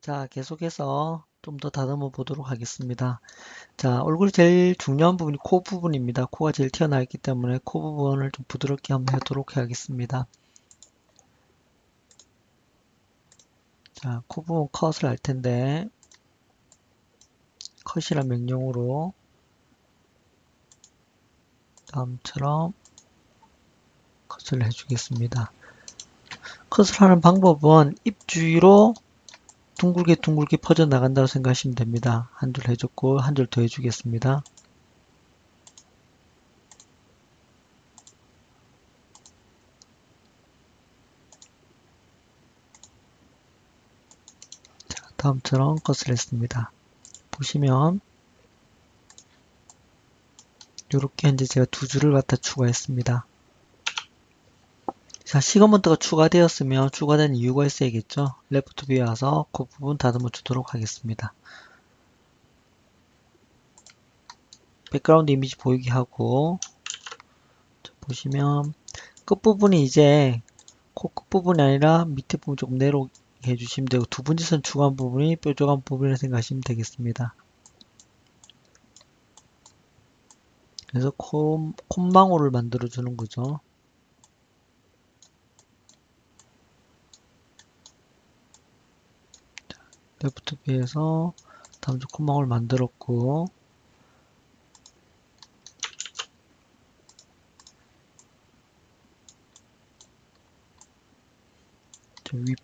자, 계속해서 좀 더 다듬어 보도록 하겠습니다. 자, 얼굴 제일 중요한 부분이 코 부분입니다. 코가 제일 튀어나와 있기 때문에 코 부분을 좀 부드럽게 한번 해도록 하겠습니다. 자, 코 부분 컷을 할 텐데, 컷이란 명령으로 다음처럼 컷을 해주겠습니다. 컷을 하는 방법은 입 주위로 둥글게 둥글게 퍼져 나간다고 생각하시면 됩니다. 한 줄 해줬고, 한 줄 더 해주겠습니다. 자, 다음처럼 컷을 했습니다. 보시면, 이렇게 현재 제가 두 줄을 갖다 추가했습니다. 자, 시거먼트가 추가되었으면 추가된 이유가 있어야겠죠. 레프트 뷰에 와서 그 부분 다듬어 주도록 하겠습니다. 백그라운드 이미지 보이게 하고, 자, 보시면 끝부분이 이제 코 끝부분이 아니라 밑에 부분 조금 내려오게 해주시면 되고, 두 번째 선 추가한 부분이 뾰족한 부분이라 생각하시면 되겠습니다. 그래서 콧망울을 만들어 주는 거죠. 레프트 뷰에서 다음 주 콧망울 만들었고,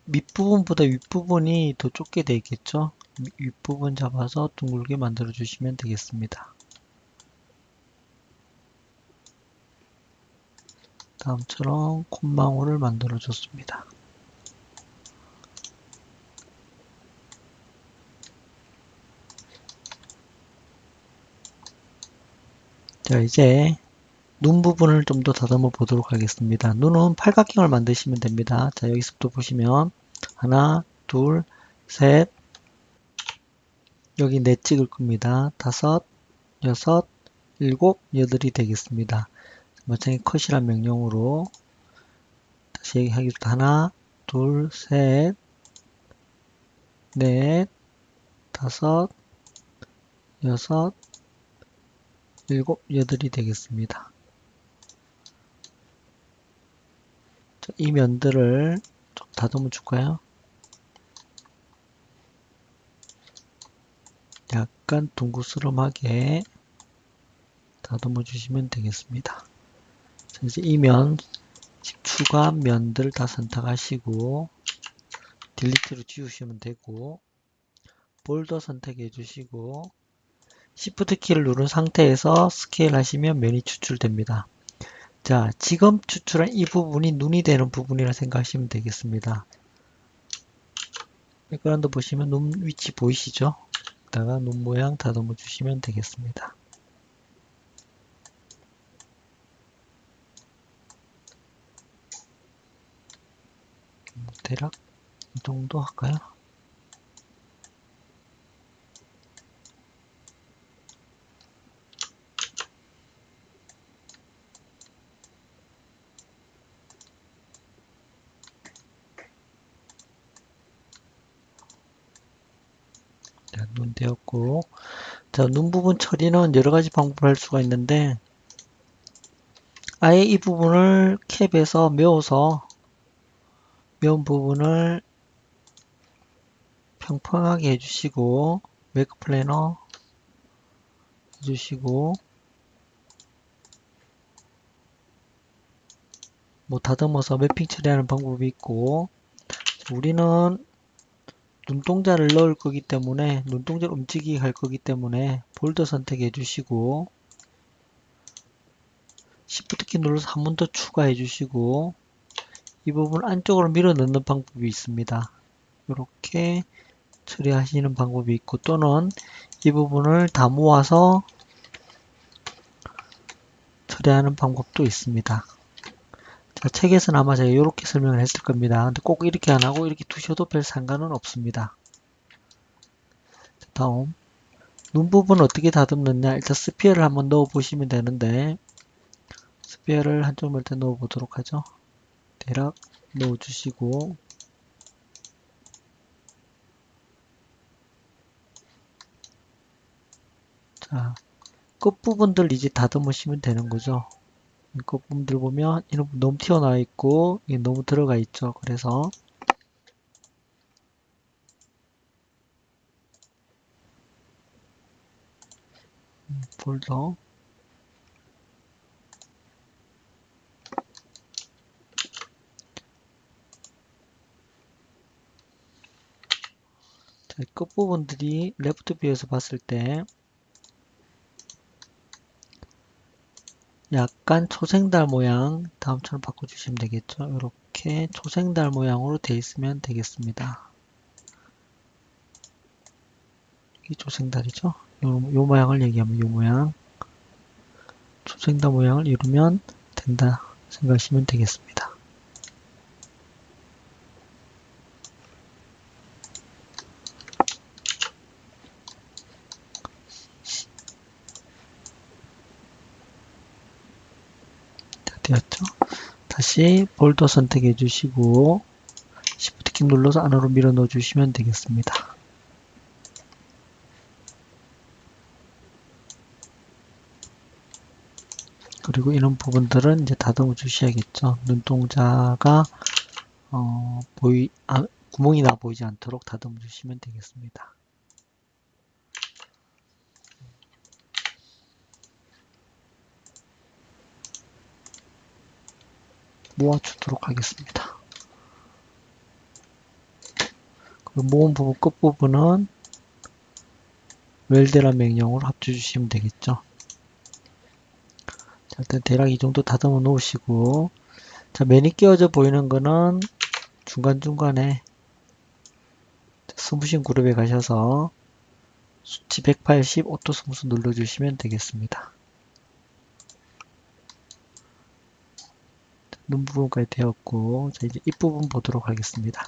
밑부분보다 윗부분이 더 좁게 되어 있겠죠? 윗부분 잡아서 둥글게 만들어 주시면 되겠습니다. 다음처럼 콧망울을 만들어 줬습니다. 자, 이제 눈 부분을 좀 더 다듬어 보도록 하겠습니다. 눈은 팔각형을 만드시면 됩니다. 자, 여기서부터 보시면 하나, 둘, 셋, 여기 넷 찍을 겁니다. 다섯, 여섯, 일곱, 여덟이 되겠습니다. 마찬가지 컷이란 명령으로 다시 얘기하겠습니다. 하나, 둘, 셋, 넷, 다섯, 여섯, 일곱, 여덟이 되겠습니다. 자, 이 면들을 좀 다듬어 줄까요? 약간 둥그스름하게 다듬어 주시면 되겠습니다. 자, 이제 이 면, 추가 면들 다 선택하시고 딜리트로 지우시면 되고 볼더 선택해 주시고 Shift 키를 누른 상태에서 스케일 하시면 면이 추출됩니다. 자, 지금 추출한 이 부분이 눈이 되는 부분이라 생각하시면 되겠습니다. 백그라운드 보시면 눈 위치 보이시죠? 여기다가 눈 모양 다듬어 주시면 되겠습니다. 대략 이 정도 할까요? 자, 눈 되었고, 자, 눈 부분 처리는 여러 가지 방법을 할 수가 있는데, 아예 이 부분을 캡에서 메워서 면 부분을 평평하게 해주시고, 메이크 플래너 해주시고, 뭐 다듬어서 매핑 처리하는 방법이 있고, 우리는 눈동자를 넣을 거기 때문에 눈동자를 움직이게 할 거기 때문에 볼더 선택해 주시고 Shift 키 눌러서 한 번 더 추가해 주시고 이 부분 안쪽으로 밀어 넣는 방법이 있습니다. 이렇게 처리하시는 방법이 있고 또는 이 부분을 다 모아서 처리하는 방법도 있습니다. 자, 책에서는 아마 제가 이렇게 설명을 했을 겁니다. 근데 꼭 이렇게 안 하고 이렇게 두셔도 별 상관은 없습니다. 자, 다음 눈 부분 어떻게 다듬느냐 일단 스피어를 한번 넣어 보시면 되는데 스피어를 한쪽을 일단 넣어 보도록 하죠. 대략 넣어 주시고 자, 끝부분들 이제 다듬으시면 되는 거죠. 끝부분들 보면 이런 부분 너무 튀어나와 있고 이게 너무 들어가 있죠. 그래서 폴더 자, 끝부분들이 레프트 뷰에서 봤을 때 약간 초생달 모양 다음처럼 바꿔주시면 되겠죠. 이렇게 초생달 모양으로 되어 있으면 되겠습니다. 이 초생달이죠. 요 모양을 얘기하면 요 모양 초생달 모양을 이루면 된다 생각하시면 되겠습니다. 다 되었죠. 다시 볼더 선택해 주시고 Shift 키 눌러서 안으로 밀어 넣어 주시면 되겠습니다. 그리고 이런 부분들은 이제 다듬어 주셔야겠죠. 눈동자가 구멍이 나 보이지 않도록 다듬어 주시면 되겠습니다. 모아주도록 하겠습니다. 모은 부분 끝부분은 웰드란 명령으로 합쳐 주시면 되겠죠. 자, 일단 대략 이 정도 다듬어 놓으시고 자, 맨이 끼워져 보이는 거는 중간중간에 스무싱 그룹에 가셔서 수치 180 오토 스무스 눌러주시면 되겠습니다. 눈 부분까지 되었고 자, 이제 입 부분 보도록 하겠습니다.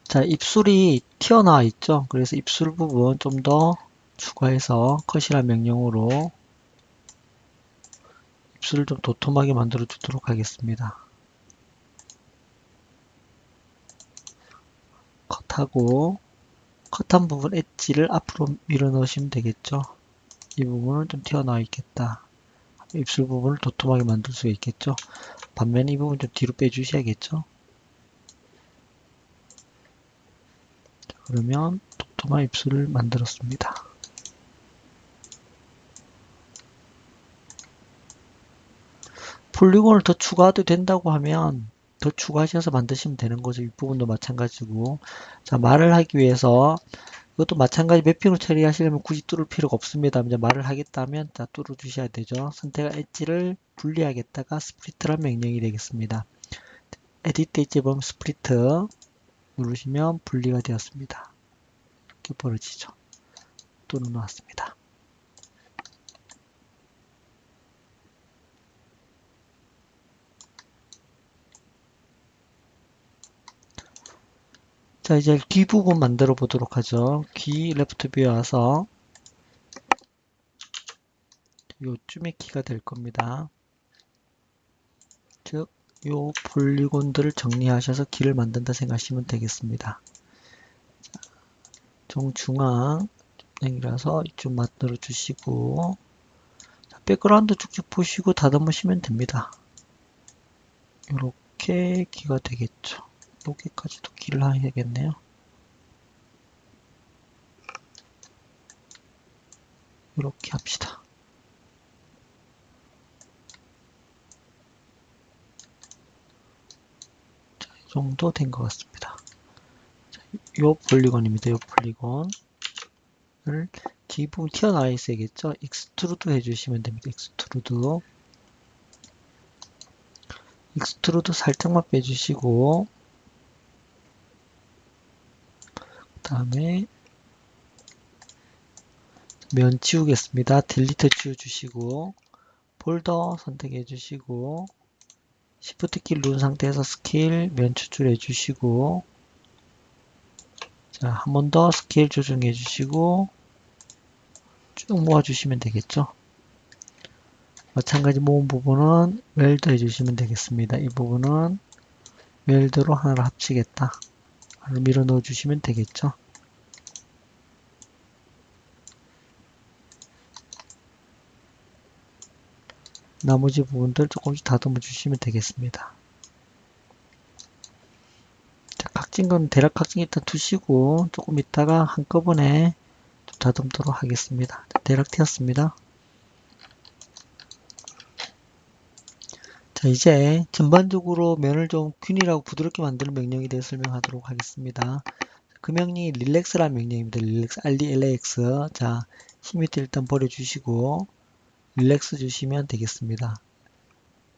자, 입술이 튀어나와 있죠. 그래서 입술 부분 좀 더 추가해서 컷이란 명령으로 입술을 좀 도톰하게 만들어 주도록 하겠습니다. 컷하고 컷한 부분 엣지를 앞으로 밀어 넣으시면 되겠죠. 이 부분은 좀 튀어나와 있겠다. 입술 부분을 도톰하게 만들 수 있겠죠. 반면에 이 부분 좀 뒤로 빼주셔야겠죠. 자, 그러면 도톰한 입술을 만들었습니다. 폴리곤을 더 추가해도 된다고 하면 더 추가하셔서 만드시면 되는 거죠. 이 부분도 마찬가지고. 자, 말을 하기 위해서 이것도 마찬가지 매핑을 처리하시려면 굳이 뚫을 필요가 없습니다. 이제 말을 하겠다면 다 뚫어 주셔야 되죠. 선택 엣지를 분리하겠다가 스플리트란 명령이 되겠습니다. 에디트 엣지 보면 스플리트 누르시면 분리가 되었습니다. 이렇게 벌어지죠. 뚫어 놓았습니다. 자, 이제 귀 부분 만들어 보도록 하죠. 귀 레프트 뷰에 와서 요쯤에 키가 될 겁니다. 즉, 요 폴리곤들을 정리하셔서 키를 만든다 생각하시면 되겠습니다. 정중앙 이라서 이쪽 만들어 주시고 백그라운드 쭉쭉 보시고 다듬으시면 됩니다. 이렇게 키가 되겠죠. 여기까지도 키를 해야겠네요. 이렇게 합시다. 자, 이 정도 된 것 같습니다. 자, 요 폴리곤입니다. 요 폴리곤을 기본 튀어나와 있어야겠죠. 익스트루드 해주시면 됩니다. 익스트루드 살짝만 빼주시고 그 다음에 면 지우겠습니다. 딜리트 지워주시고 폴더 선택해 주시고 Shift 키 누른 상태에서 스케일 면 추출해 주시고 자, 한 번 더 스케일 조정해 주시고 쭉 모아 주시면 되겠죠. 마찬가지 모은 부분은 웰드 해주시면 되겠습니다. 이 부분은 웰드로 하나를 합치겠다. 하나를 밀어 넣어 주시면 되겠죠. 나머지 부분들 조금씩 다듬어 주시면 되겠습니다. 자, 각진 건 대략 각진 일단 두시고 조금 있다가 한꺼번에 좀 다듬도록 하겠습니다. 자, 대략 되었습니다. 자, 이제 전반적으로 면을 좀 균일하고 부드럽게 만드는 명령에 대해 설명하도록 하겠습니다. 그 명령이 릴렉스라는 명령입니다. 릴렉스, RDLAX. 자, 10m 일단 버려주시고 릴렉스 주시면 되겠습니다.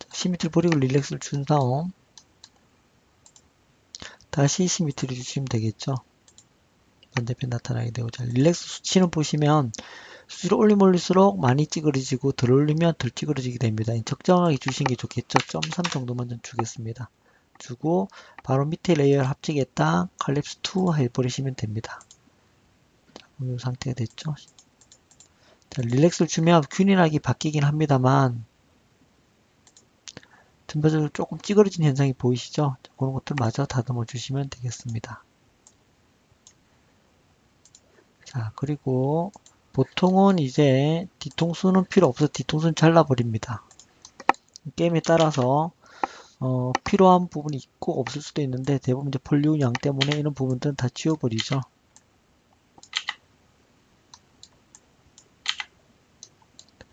자, 10m 버리고 릴렉스를 준 다음 다시 10m를 주시면 되겠죠. 반대편 나타나게 되고, 자, 릴렉스 수치는 보시면 수치를 올리면 올릴수록 많이 찌그러지고 덜 올리면 덜 찌그러지게 됩니다. 적정하게 주시는 게 좋겠죠. 0.3 정도만 좀 주겠습니다. 주고 바로 밑에 레이어를 합치겠다. 칼립스 2 해버리시면 됩니다. 자, 이 상태가 됐죠. 자, 릴렉스를 주면 균일하게 바뀌긴 합니다만 전반적으로 조금 찌그러진 현상이 보이시죠? 자, 그런 것들 마저 다듬어 주시면 되겠습니다. 자, 그리고 보통은 이제 뒤통수는 필요 없어서 뒤통수는 잘라버립니다. 게임에 따라서 필요한 부분이 있고 없을 수도 있는데 대부분 이제 폴리곤 양 때문에 이런 부분들은 다 지워버리죠.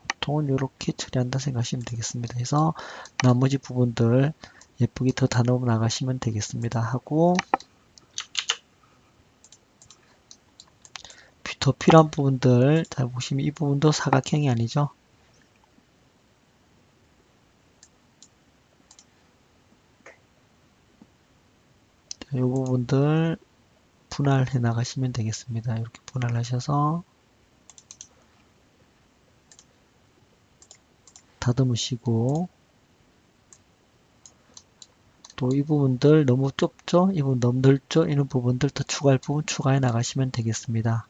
보통은 이렇게 처리한다 생각하시면 되겠습니다. 그래서 나머지 부분들 예쁘게 더 다듬어 나가시면 되겠습니다. 하고 더 필요한 부분들 잘 보시면 이 부분도 사각형이 아니죠. 이 부분들 분할해 나가시면 되겠습니다. 이렇게 분할하셔서 다듬으시고 또 이 부분들 너무 좁죠? 이 부분 너무 넓죠? 이런 부분들 더 추가할 부분 추가해 나가시면 되겠습니다.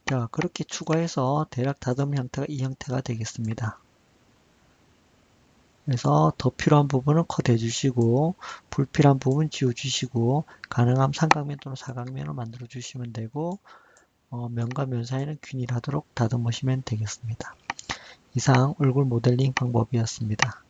자, 그렇게 추가해서 대략 다듬은 형태가 이 형태가 되겠습니다. 그래서 더 필요한 부분은 컷 해주시고 불필요한 부분 지워주시고 가능하면 삼각면 또는 사각면을 만들어 주시면 되고 면과 면 사이는 균일하도록 다듬으시면 되겠습니다. 이상 얼굴 모델링 방법이었습니다.